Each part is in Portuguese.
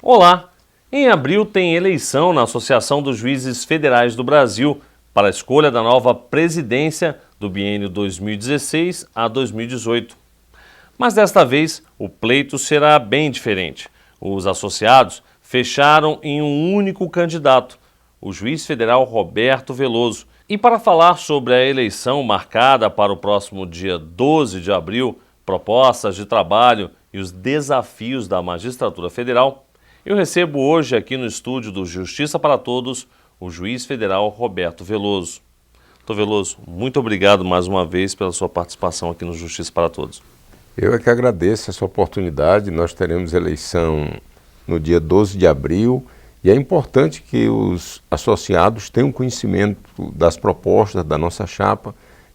Olá! Em abril tem eleição na Associação dos Juízes Federais do Brasil para a escolha da nova presidência do biênio 2016 a 2018. Mas desta vez o pleito será bem diferente. Os associados fecharam em um único candidato, o juiz federal Roberto Veloso. E para falar sobre a eleição marcada para o próximo dia 12 de abril, propostas de trabalho e os desafios da magistratura federal, eu recebo hoje aqui no estúdio do Justiça para Todos o juiz federal Roberto Veloso. Doutor Veloso, muito obrigado mais uma vez pela sua participação aqui no Justiça para Todos. Eu é que agradeço essa oportunidade. Nós teremos eleição no dia 12 de abril e é importante que os associados tenham conhecimento das propostas da nossa chapa,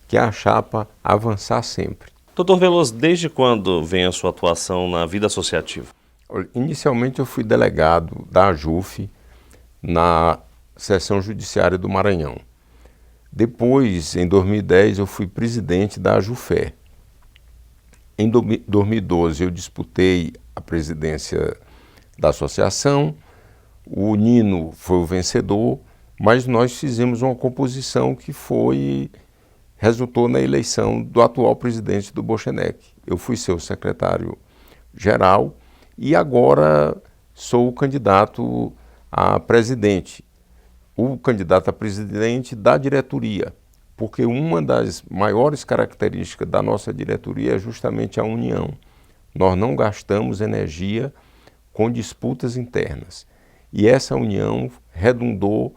que é a chapa Avançar Sempre. Doutor Veloso, desde quando vem a sua atuação na vida associativa? Inicialmente eu fui delegado da AJUF na Seção Judiciária do Maranhão. Depois, em 2010, eu fui presidente da AJUFé. Em 2012 eu disputei a presidência da associação, o Nino foi o vencedor, mas nós fizemos uma composição que resultou na eleição do atual presidente do Bochenek. Eu fui seu secretário-geral e agora sou o candidato a presidente, o candidato a presidente da diretoria, porque uma das maiores características da nossa diretoria é justamente a união. Nós não gastamos energia com disputas internas e essa união redundou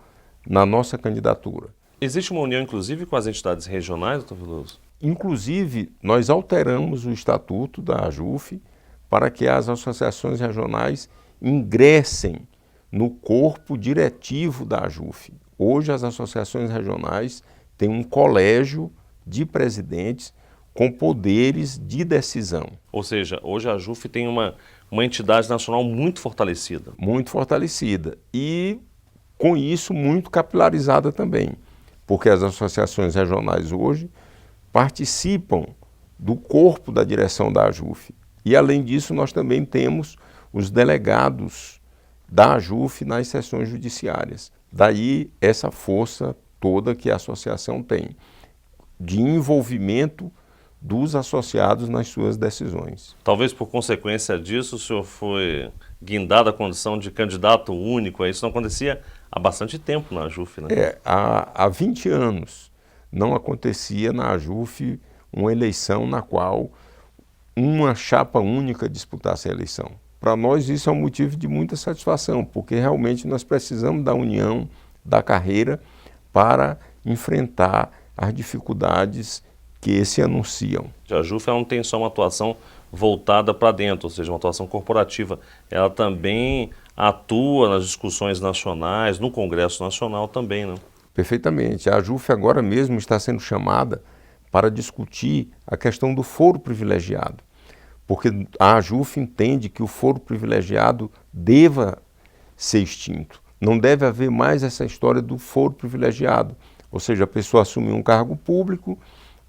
na nossa candidatura. Existe uma união, inclusive, com as entidades regionais, doutor Veloso? Inclusive, nós alteramos o estatuto da AJUF para que as associações regionais ingressem no corpo diretivo da AJUF. Hoje, as associações regionais têm um colégio de presidentes com poderes de decisão. Ou seja, hoje a AJUF tem uma entidade nacional muito fortalecida. Muito fortalecida e, com isso, muito capilarizada também, porque as associações regionais hoje participam do corpo da direção da AJUF. E, além disso, nós também temos os delegados da AJUF nas sessões judiciárias. Daí essa força toda que a associação tem, de envolvimento dos associados nas suas decisões. Talvez por consequência disso o senhor foi guindado à condição de candidato único. Isso não acontecia há bastante tempo na AJUF, né? Há 20 anos não acontecia na AJUF uma eleição na qual uma chapa única disputasse a eleição. Para nós isso é um motivo de muita satisfação, porque realmente nós precisamos da união da carreira para enfrentar as dificuldades que se anunciam. A AJUF não tem só uma atuação voltada para dentro, ou seja, uma atuação corporativa. Ela também atua nas discussões nacionais, no Congresso Nacional também, né? Perfeitamente. A AJUF agora mesmo está sendo chamada para discutir a questão do foro privilegiado, porque a AJUF entende que o foro privilegiado deva ser extinto. Não deve haver mais essa história do foro privilegiado, ou seja, a pessoa assumir um cargo público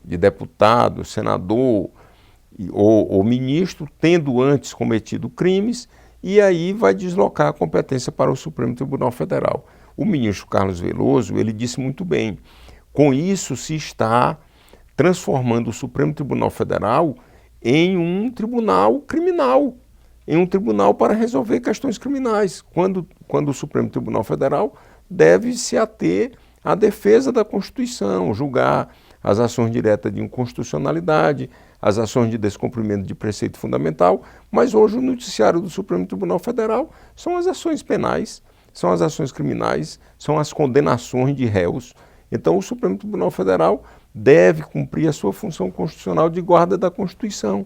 de deputado, senador ou ministro, tendo antes cometido crimes, e aí vai deslocar a competência para o Supremo Tribunal Federal. O ministro Carlos Veloso, ele disse muito bem, com isso se está transformando o Supremo Tribunal Federal em um tribunal criminal, em um tribunal para resolver questões criminais, quando o Supremo Tribunal Federal deve se ater à defesa da Constituição, julgar as ações diretas de inconstitucionalidade, as ações de descumprimento de preceito fundamental, mas hoje o noticiário do Supremo Tribunal Federal são as ações penais, são as ações criminais, são as condenações de réus. Então o Supremo Tribunal Federal deve cumprir a sua função constitucional de guarda da Constituição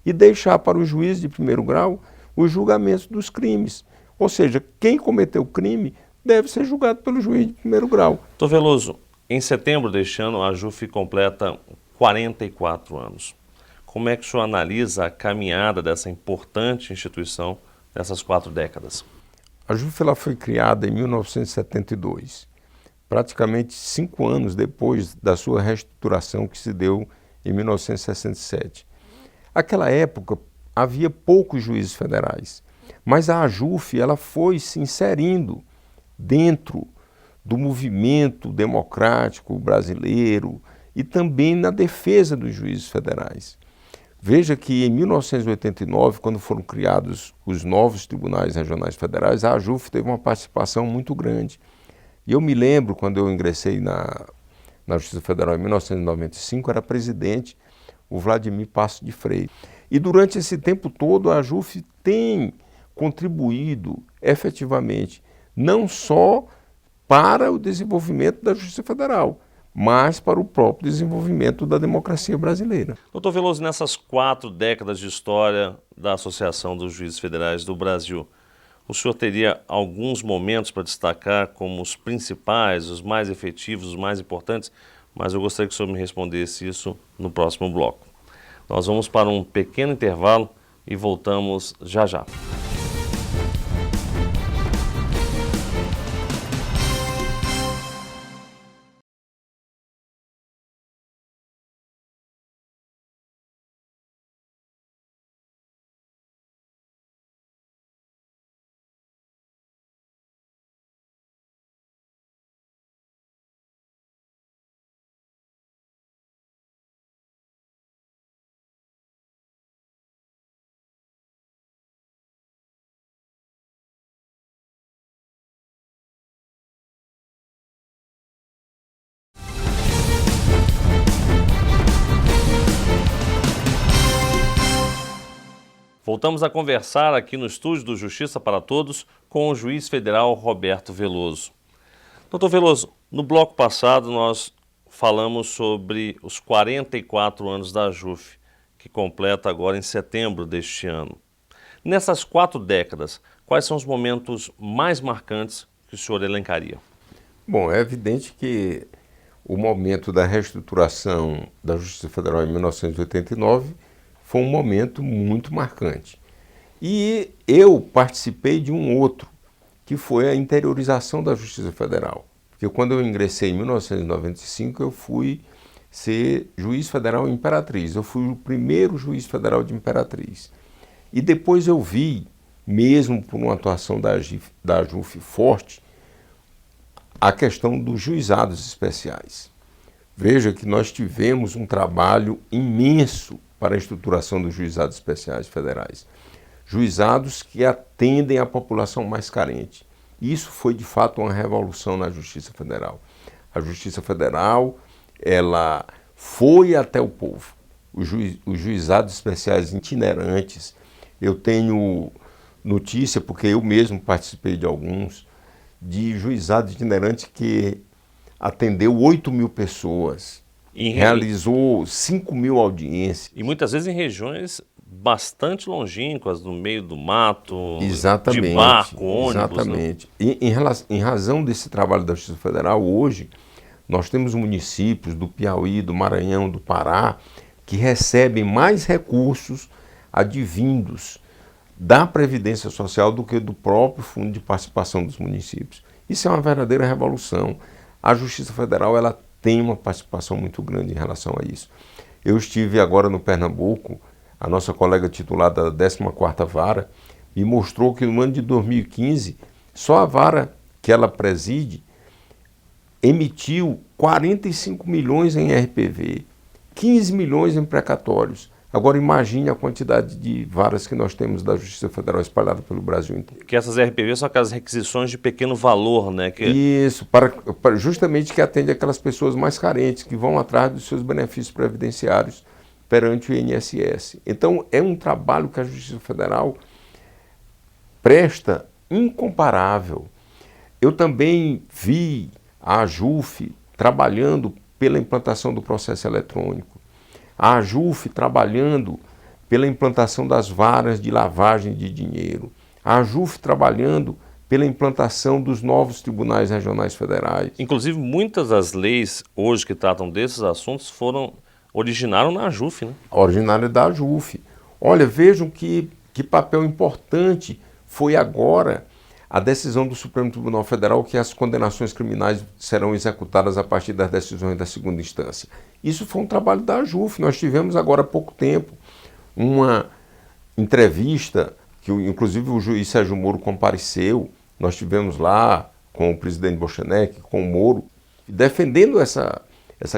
e deixar para o juiz de primeiro grau os julgamentos dos crimes. Ou seja, quem cometeu crime deve ser julgado pelo juiz de primeiro grau. Doutor Veloso, em setembro deste ano a AJUF completa 44 anos. Como é que o senhor analisa a caminhada dessa importante instituição nessas 4 décadas? A AJUF ela foi criada em 1972. Praticamente 5 anos depois da sua reestruturação que se deu em 1967. Naquela época, havia poucos juízes federais. Mas a AJUF ela foi se inserindo dentro do movimento democrático brasileiro e também na defesa dos juízes federais. Veja que em 1989, quando foram criados os novos tribunais regionais federais, a AJUF teve uma participação muito grande. E eu me lembro, quando eu ingressei na Justiça Federal em 1995, era presidente o Vladimir Passo de Freire. E durante esse tempo todo a AJUF tem contribuído efetivamente, não só para o desenvolvimento da Justiça Federal, mas para o próprio desenvolvimento da democracia brasileira. Doutor Veloso, nessas 4 décadas de história da Associação dos Juízes Federais do Brasil, o senhor teria alguns momentos para destacar como os principais, os mais efetivos, os mais importantes, mas eu gostaria que o senhor me respondesse isso no próximo bloco. Nós vamos para um pequeno intervalo e voltamos já já. Voltamos a conversar aqui no estúdio do Justiça para Todos com o juiz federal Roberto Veloso. Doutor Veloso, no bloco passado nós falamos sobre os 44 anos da AJUF, que completa agora em setembro deste ano. Nessas 4 décadas, quais são os momentos mais marcantes que o senhor elencaria? Bom, é evidente que o momento da reestruturação da Justiça Federal em 1989 foi um momento muito marcante. E eu participei de um outro, que foi a interiorização da Justiça Federal. Porque quando eu ingressei em 1995, eu fui ser juiz federal em Imperatriz. Eu fui o primeiro juiz federal de Imperatriz. E depois eu vi, mesmo por uma atuação da AJUF forte, a questão dos juizados especiais. Veja que nós tivemos um trabalho imenso para a estruturação dos juizados especiais federais. Juizados que atendem a população mais carente. Isso foi, de fato, uma revolução na Justiça Federal. A Justiça Federal, ela foi até o povo. Os juizados especiais itinerantes, eu tenho notícia, porque eu mesmo participei de alguns, de juizado itinerante que atendeu 8.000 pessoas. Realizou 5.000 audiências. E muitas vezes em regiões bastante longínquas, no meio do mato, exatamente, de barco, ônibus. Exatamente. Né? Em razão desse trabalho da Justiça Federal, hoje, nós temos municípios do Piauí, do Maranhão, do Pará, que recebem mais recursos advindos da Previdência Social do que do próprio Fundo de Participação dos municípios. Isso é uma verdadeira revolução. A Justiça Federal, ela tem uma participação muito grande em relação a isso. Eu estive agora no Pernambuco, a nossa colega titular da 14ª Vara me mostrou que no ano de 2015, só a vara que ela preside emitiu 45 milhões em RPV, 15 milhões em precatórios. Agora imagine a quantidade de varas que nós temos da Justiça Federal espalhada pelo Brasil inteiro. Que essas RPVs são aquelas requisições de pequeno valor, né? Isso, justamente que atende aquelas pessoas mais carentes, que vão atrás dos seus benefícios previdenciários perante o INSS. Então é um trabalho que a Justiça Federal presta incomparável. Eu também vi a AJUF trabalhando pela implantação do processo eletrônico. A AJUF trabalhando pela implantação das varas de lavagem de dinheiro. A AJUF trabalhando pela implantação dos novos tribunais regionais federais. Inclusive, muitas das leis hoje que tratam desses assuntos originaram na AJUF, né? Originária da AJUF. Olha, vejam que papel importante foi agora a decisão do Supremo Tribunal Federal que as condenações criminais serão executadas a partir das decisões da segunda instância. Isso foi um trabalho da AJUF. Nós tivemos agora há pouco tempo uma entrevista que inclusive o juiz Sérgio Moro compareceu, nós tivemos lá com o presidente Bochenek, com o Moro, defendendo essa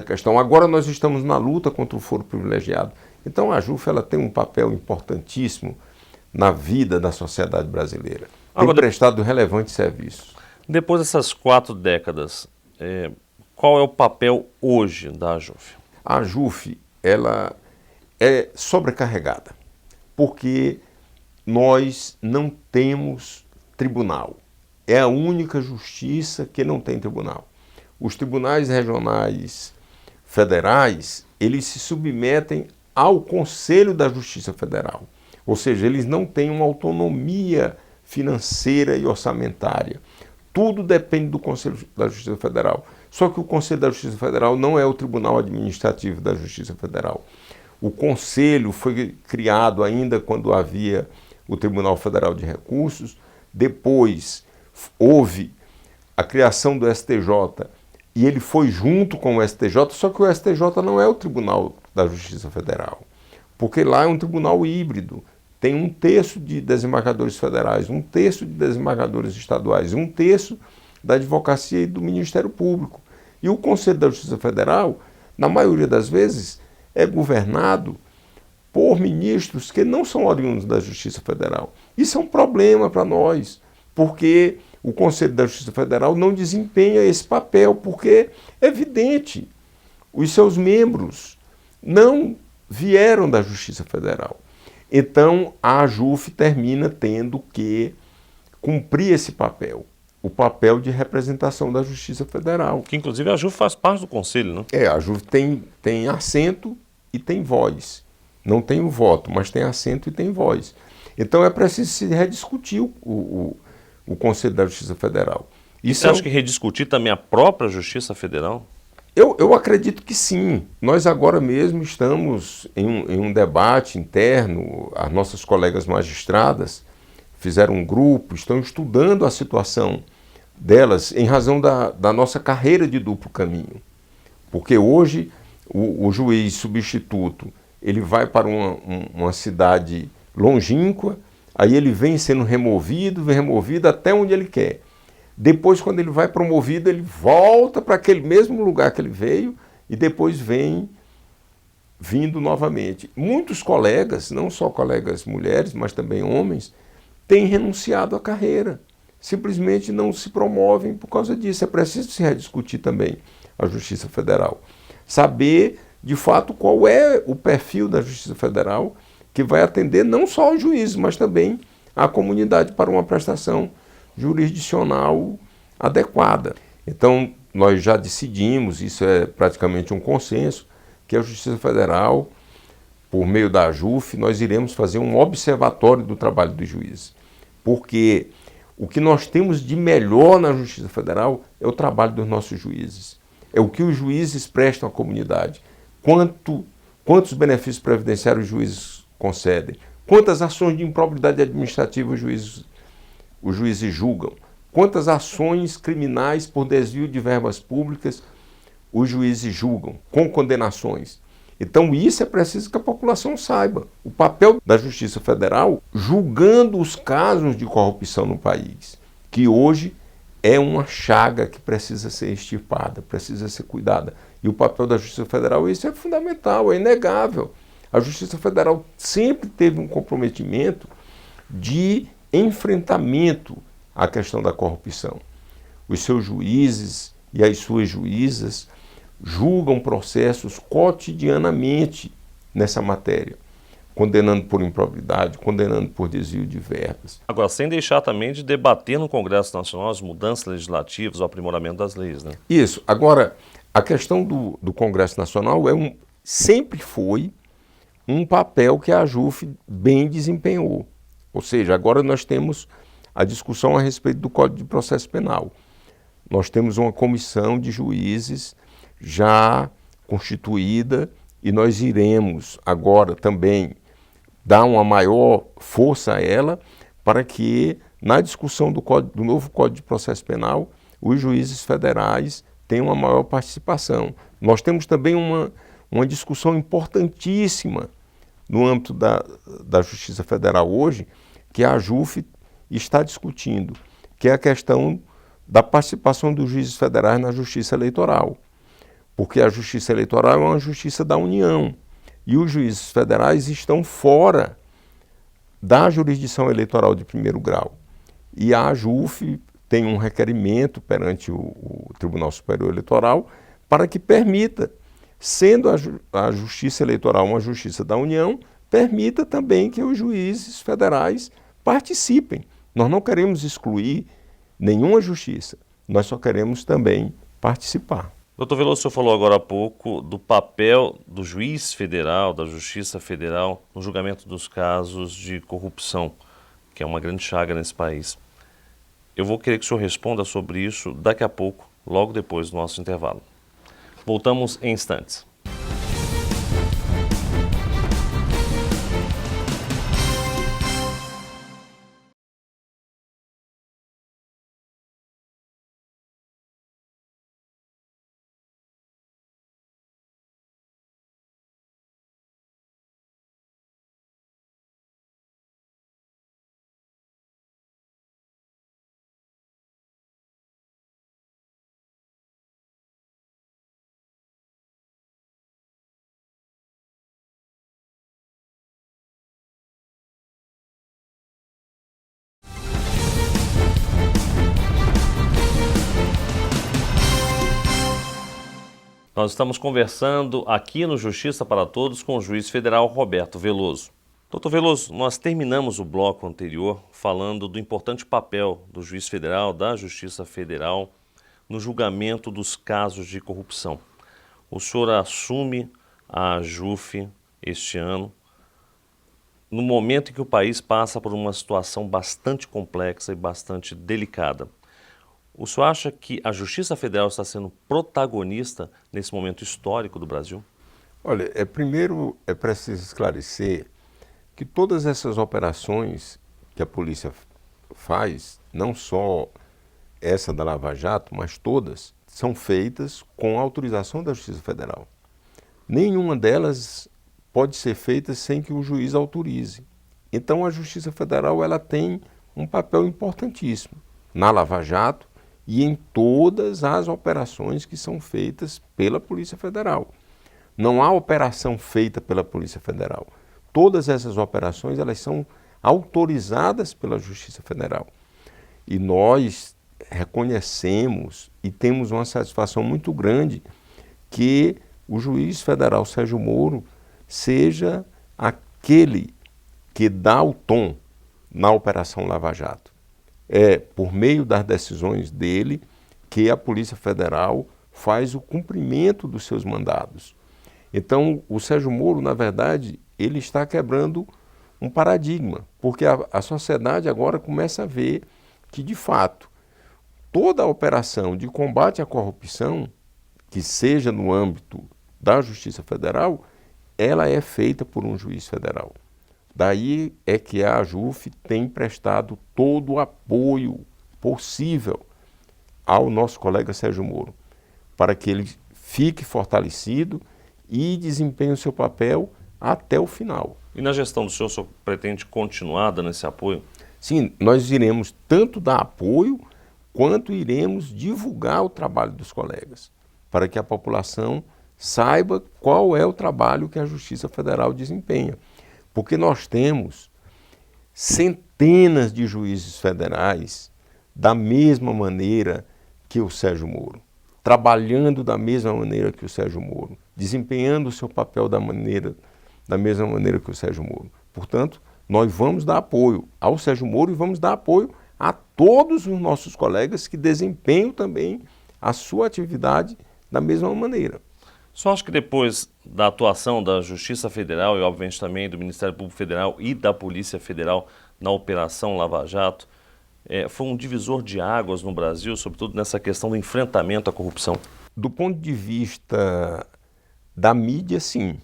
questão. Agora nós estamos na luta contra o foro privilegiado. Então a AJUF ela tem um papel importantíssimo na vida da sociedade brasileira. Tem prestado relevantes serviços. Depois dessas 4 décadas, qual é o papel hoje da AJUF? A AJUF ela é sobrecarregada, porque nós não temos tribunal. É a única justiça que não tem tribunal. Os tribunais regionais federais, eles se submetem ao Conselho da Justiça Federal. Ou seja, eles não têm uma autonomia financeira e orçamentária. Tudo depende do Conselho da Justiça Federal. Só que o Conselho da Justiça Federal não é o Tribunal Administrativo da Justiça Federal. O Conselho foi criado ainda quando havia o Tribunal Federal de Recursos. Depois houve a criação do STJ e ele foi junto com o STJ, só que o STJ não é o Tribunal da Justiça Federal, porque lá é um tribunal híbrido. Tem 1/3 de desembargadores federais, 1/3 de desembargadores estaduais, 1/3 da advocacia e do Ministério Público. E o Conselho da Justiça Federal, na maioria das vezes, é governado por ministros que não são oriundos da Justiça Federal. Isso é um problema para nós, porque o Conselho da Justiça Federal não desempenha esse papel, porque é evidente, os seus membros não vieram da Justiça Federal. Então, a AJUF termina tendo que cumprir esse papel, o papel de representação da Justiça Federal. Que, inclusive, a AJUF faz parte do Conselho, não? A AJUF tem assento e tem voz. Não tem o voto, mas tem assento e tem voz. Então, é preciso se rediscutir o Conselho da Justiça Federal. Você acha que rediscutir também a própria Justiça Federal? Eu acredito que sim. Nós agora mesmo estamos em um debate interno, as nossas colegas magistradas fizeram um grupo, estão estudando a situação delas em razão da nossa carreira de duplo caminho. Porque hoje o juiz substituto, ele vai para uma cidade longínqua, aí ele vem sendo removido até onde ele quer. Depois, quando ele vai promovido, ele volta para aquele mesmo lugar que ele veio e depois vem vindo novamente. Muitos colegas, não só colegas mulheres, mas também homens, têm renunciado à carreira. Simplesmente não se promovem por causa disso. É preciso se rediscutir também a Justiça Federal. Saber, de fato, qual é o perfil da Justiça Federal que vai atender não só aos juízes, mas também à comunidade para uma prestação jurisdicional adequada. Então, nós já decidimos, isso é praticamente um consenso, que a Justiça Federal, por meio da AJUF, nós iremos fazer um observatório do trabalho dos juízes. Porque o que nós temos de melhor na Justiça Federal é o trabalho dos nossos juízes. É o que os juízes prestam à comunidade. Quantos benefícios previdenciários os juízes concedem? Quantas ações de improbidade administrativa os juízes julgam? Quantas ações criminais por desvio de verbas públicas os juízes julgam, com condenações? Então isso é preciso que a população saiba. O papel da Justiça Federal julgando os casos de corrupção no país, que hoje é uma chaga que precisa ser extirpada, precisa ser cuidada. E o papel da Justiça Federal, isso é fundamental, é inegável. A Justiça Federal sempre teve um comprometimento de enfrentamento à questão da corrupção. Os seus juízes e as suas juízas julgam processos cotidianamente nessa matéria, condenando por improbidade, condenando por desvio de verbas. Agora, sem deixar também de debater no Congresso Nacional as mudanças legislativas, o aprimoramento das leis, né? Isso. Agora, a questão do Congresso Nacional sempre foi um papel que a AJUF bem desempenhou. Ou seja, agora nós temos a discussão a respeito do Código de Processo Penal. Nós temos uma comissão de juízes já constituída e nós iremos agora também dar uma maior força a ela para que, na discussão do novo Código de Processo Penal, os juízes federais tenham uma maior participação. Nós temos também uma discussão importantíssima no âmbito da Justiça Federal hoje, que a AJUF está discutindo, que é a questão da participação dos juízes federais na Justiça Eleitoral. Porque a Justiça Eleitoral é uma justiça da União e os juízes federais estão fora da jurisdição eleitoral de primeiro grau. E a AJUF tem um requerimento perante o Tribunal Superior Eleitoral para que permita, sendo a Justiça Eleitoral uma justiça da União, permita também que os juízes federais participem. Nós não queremos excluir nenhuma justiça, nós só queremos também participar. Doutor Veloso, o senhor falou agora há pouco do papel do juiz federal, da Justiça Federal, no julgamento dos casos de corrupção, que é uma grande chaga nesse país. Eu vou querer que o senhor responda sobre isso daqui a pouco, logo depois do nosso intervalo. Voltamos em instantes. Nós estamos conversando aqui no Justiça para Todos com o juiz federal Roberto Veloso. Doutor Veloso, nós terminamos o bloco anterior falando do importante papel do juiz federal, da Justiça Federal, no julgamento dos casos de corrupção. O senhor assume a AJUF este ano, no momento em que o país passa por uma situação bastante complexa e bastante delicada. O senhor acha que a Justiça Federal está sendo protagonista nesse momento histórico do Brasil? Olha, primeiro é preciso esclarecer que todas essas operações que a polícia faz, não só essa da Lava Jato, mas todas, são feitas com a autorização da Justiça Federal. Nenhuma delas pode ser feita sem que o juiz autorize. Então a Justiça Federal ela tem um papel importantíssimo na Lava Jato e em todas as operações que são feitas pela Polícia Federal. Não há operação feita pela Polícia Federal. Todas essas operações elas são autorizadas pela Justiça Federal. E nós reconhecemos e temos uma satisfação muito grande que o juiz federal Sérgio Moro seja aquele que dá o tom na Operação Lava Jato. É por meio das decisões dele que a Polícia Federal faz o cumprimento dos seus mandados. Então, o Sérgio Moro, na verdade, ele está quebrando um paradigma, porque a sociedade agora começa a ver que, de fato, toda a operação de combate à corrupção, que seja no âmbito da Justiça Federal, ela é feita por um juiz federal. Daí é que a AJUF tem prestado todo o apoio possível ao nosso colega Sérgio Moro, para que ele fique fortalecido e desempenhe o seu papel até o final. E na gestão do senhor, o senhor pretende continuar dando esse apoio? Sim, nós iremos tanto dar apoio, quanto iremos divulgar o trabalho dos colegas, para que a população saiba qual é o trabalho que a Justiça Federal desempenha. Porque nós temos centenas de juízes federais da mesma maneira que o Sérgio Moro, trabalhando da mesma maneira que o Sérgio Moro, desempenhando o seu papel da mesma maneira que o Sérgio Moro. Portanto, nós vamos dar apoio ao Sérgio Moro e vamos dar apoio a todos os nossos colegas que desempenham também a sua atividade da mesma maneira. Só acho que depois da atuação da Justiça Federal e, obviamente, também do Ministério Público Federal e da Polícia Federal na Operação Lava Jato, foi um divisor de águas no Brasil, sobretudo nessa questão do enfrentamento à corrupção? Do ponto de vista da mídia, sim.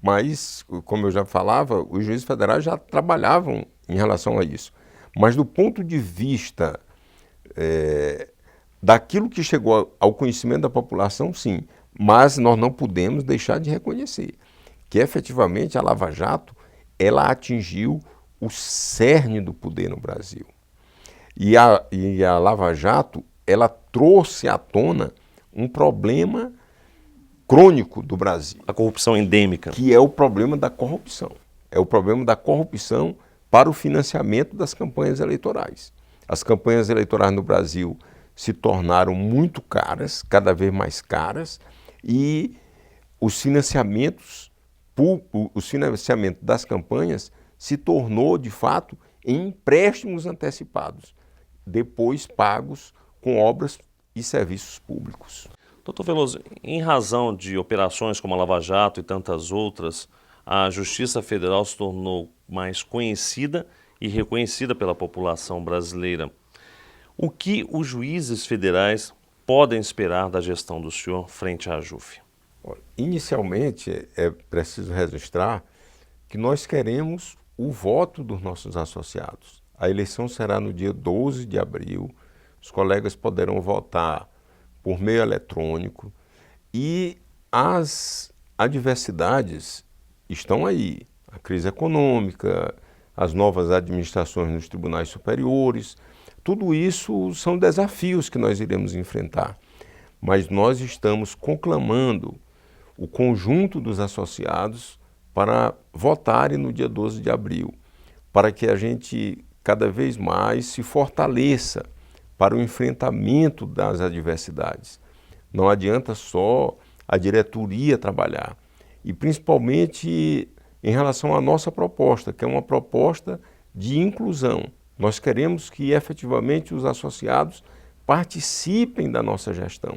Mas, como eu já falava, os juízes federais já trabalhavam em relação a isso. Mas do ponto de vista daquilo que chegou ao conhecimento da população, sim. Mas nós não podemos deixar de reconhecer que efetivamente a Lava Jato ela atingiu o cerne do poder no Brasil. E a Lava Jato, ela trouxe à tona um problema crônico do Brasil. A corrupção endêmica. Que é o problema da corrupção. É o problema da corrupção para o financiamento das campanhas eleitorais. As campanhas eleitorais no Brasil se tornaram muito caras, cada vez mais caras, e os financiamentos das campanhas se tornou, de fato, em empréstimos antecipados, depois pagos com obras e serviços públicos. Doutor Veloso, em razão de operações como a Lava Jato e tantas outras, a Justiça Federal se tornou mais conhecida e reconhecida pela população brasileira. O que os juízes federais podem esperar da gestão do senhor frente à AJUF? Inicialmente, é preciso registrar que nós queremos o voto dos nossos associados. A eleição será no dia 12 de abril, os colegas poderão votar por meio eletrônico e as adversidades estão aí. A crise econômica, as novas administrações nos tribunais superiores, tudo isso são desafios que nós iremos enfrentar. Mas nós estamos conclamando o conjunto dos associados para votarem no dia 12 de abril, para que a gente cada vez mais se fortaleça para o enfrentamento das adversidades. Não adianta só a diretoria trabalhar, e principalmente em relação à nossa proposta, que é uma proposta de inclusão. Nós queremos que efetivamente os associados participem da nossa gestão.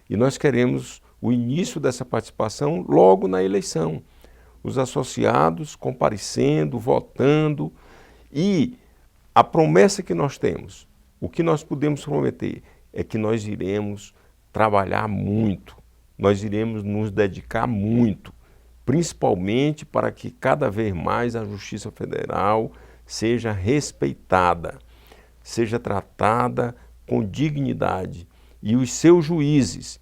E nós queremos o início dessa participação logo na eleição. Os associados comparecendo, votando, e a promessa que nós temos, o que nós podemos prometer, é que nós iremos trabalhar muito, nós iremos nos dedicar muito, principalmente para que cada vez mais a Justiça Federal seja respeitada, seja tratada com dignidade e os seus juízes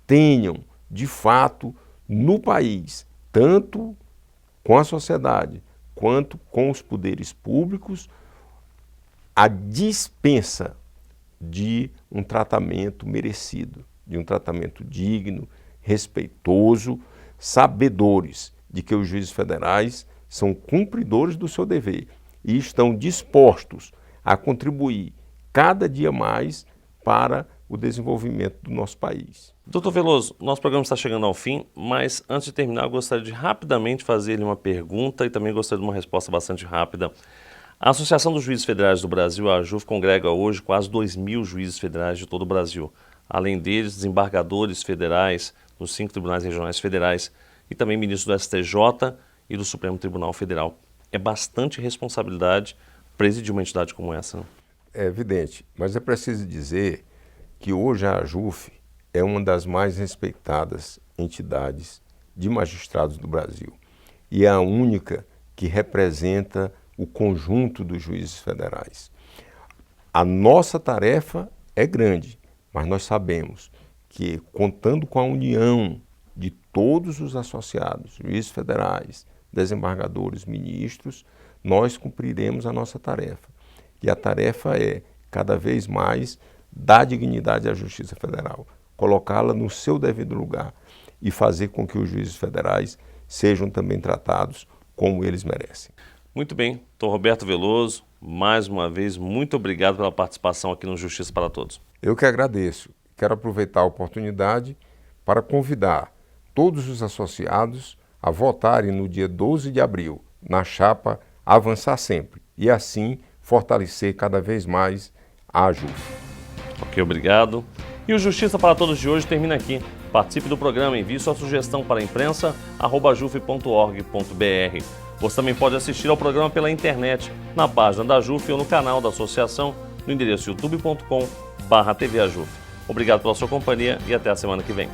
tenham, de fato, no país, tanto com a sociedade quanto com os poderes públicos, a dispensa de um tratamento merecido, de um tratamento digno, respeitoso, sabedores de que os juízes federais são cumpridores do seu dever e estão dispostos a contribuir cada dia mais para o desenvolvimento do nosso país. Doutor Veloso, nosso programa está chegando ao fim, mas antes de terminar eu gostaria de rapidamente fazer-lhe uma pergunta e também gostaria de uma resposta bastante rápida. A Associação dos Juízes Federais do Brasil, a AJUF, congrega hoje quase 2.000 juízes federais de todo o Brasil. Além deles, desembargadores federais nos 5 tribunais regionais federais e também ministros do STJ e do Supremo Tribunal Federal. É bastante responsabilidade presidir uma entidade como essa, né? É evidente, mas é preciso dizer que hoje a AJUF é uma das mais respeitadas entidades de magistrados do Brasil e é a única que representa o conjunto dos juízes federais. A nossa tarefa é grande, mas nós sabemos que, contando com a união de todos os associados, juízes federais, desembargadores, ministros, nós cumpriremos a nossa tarefa. E a tarefa é, cada vez mais, dar dignidade à Justiça Federal, colocá-la no seu devido lugar e fazer com que os juízes federais sejam também tratados como eles merecem. Muito bem, doutor Roberto Veloso, mais uma vez, muito obrigado pela participação aqui no Justiça para Todos. Eu que agradeço. Quero aproveitar a oportunidade para convidar todos os associados a votarem no dia 12 de abril, na chapa Avançar Sempre, e assim fortalecer cada vez mais a AJUF. Ok, obrigado. E o Justiça para Todos de hoje termina aqui. Participe do programa, envie sua sugestão para a imprensa, @juf.org.br. Você também pode assistir ao programa pela internet, na página da AJUF ou no canal da associação, no endereço youtube.com/tvajuf. Obrigado pela sua companhia e até a semana que vem.